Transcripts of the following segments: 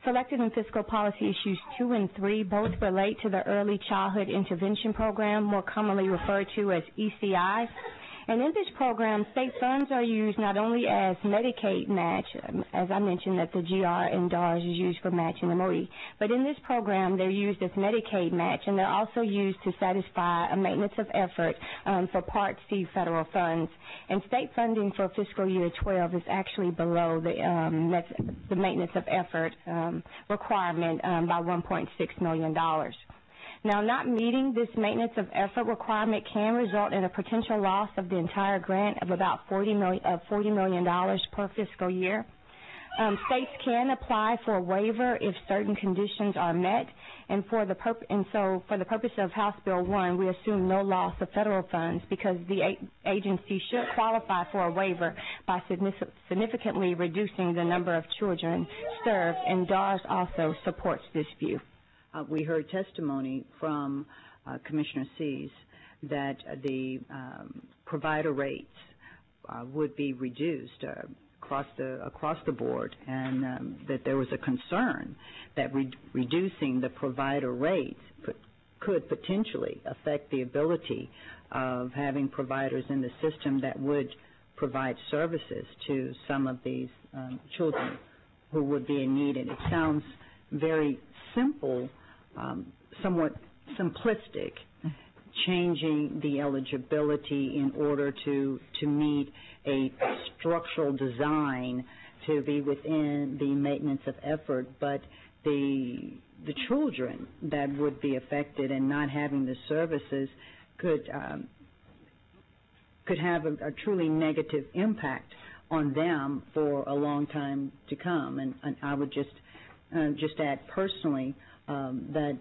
Selected and fiscal policy issues 2 and 3 both relate to the Early Childhood Intervention Program, more commonly referred to as ECI. And in this program, state funds are used not only as Medicaid match, as I mentioned that the GR and DARS is used for matching MOE, but in this program they're used as Medicaid match, and they're also used to satisfy a maintenance of effort for Part C federal funds. And state funding for fiscal year 12 is actually below the maintenance of effort requirement by $1.6 million. Now, not meeting this maintenance of effort requirement can result in a potential loss of the entire grant of about $40 million per fiscal year. States can apply for a waiver if certain conditions are met, and so for the purpose of House Bill 1, we assume no loss of federal funds because the agency should qualify for a waiver by significantly reducing the number of children served, and DARS also supports this view. We heard testimony from Commissioner Sees that the provider rates would be reduced across the board, and that there was a concern that reducing the provider rates could potentially affect the ability of having providers in the system that would provide services to some of these children who would be in need. And it sounds very simple, somewhat simplistic, changing the eligibility in order to meet a structural design to be within the maintenance of effort, but the children that would be affected and not having the services could have a truly negative impact on them for a long time to come. And I would just add personally that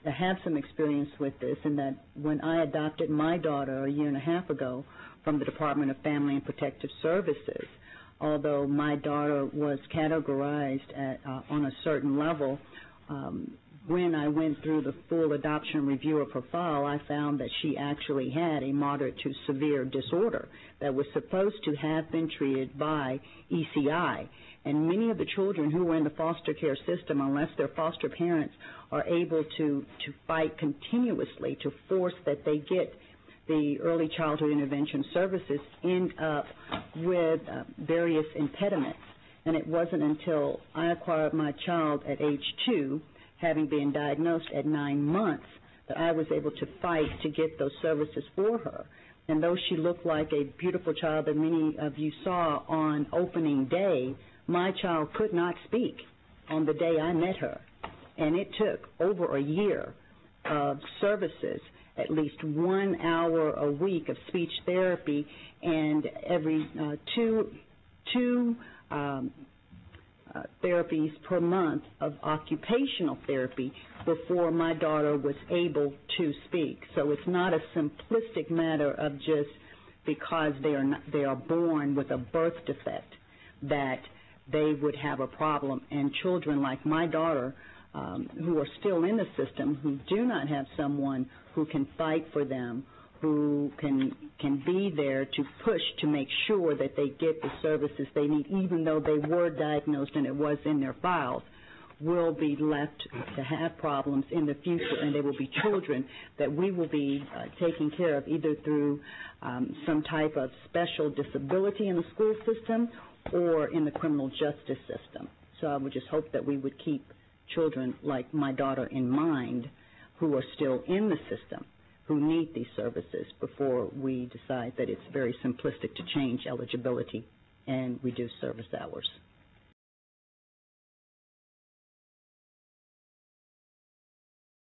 I have some experience with this, and that when I adopted my daughter a year and a half ago from the Department of Family and Protective Services, although my daughter was categorized on a certain level, when I went through the full adoption review of her file, I found that she actually had a moderate to severe disorder that was supposed to have been treated by ECI. And many of the children who were in the foster care system, unless their foster parents are able to fight continuously to force that they get the early childhood intervention services, end up with various impediments. And it wasn't until I acquired my child at age 2, having been diagnosed at 9 months, that I was able to fight to get those services for her. And though she looked like a beautiful child that many of you saw on opening day, my child could not speak on the day I met her. And it took over a year of services, at least 1 hour a week of speech therapy, and every two therapies per month of occupational therapy before my daughter was able to speak. So it's not a simplistic matter of just because they are born with a birth defect that they would have a problem. And children like my daughter, who are still in the system, who do not have someone who can fight for them, who can be there to push to make sure that they get the services they need, even though they were diagnosed and it was in their files, will be left to have problems in the future. And they will be children that we will be taking care of either through some type of special disability in the school system or in the criminal justice system. So I would just hope that we would keep children like my daughter in mind who are still in the system, who need these services, before we decide that it's very simplistic to change eligibility and reduce service hours.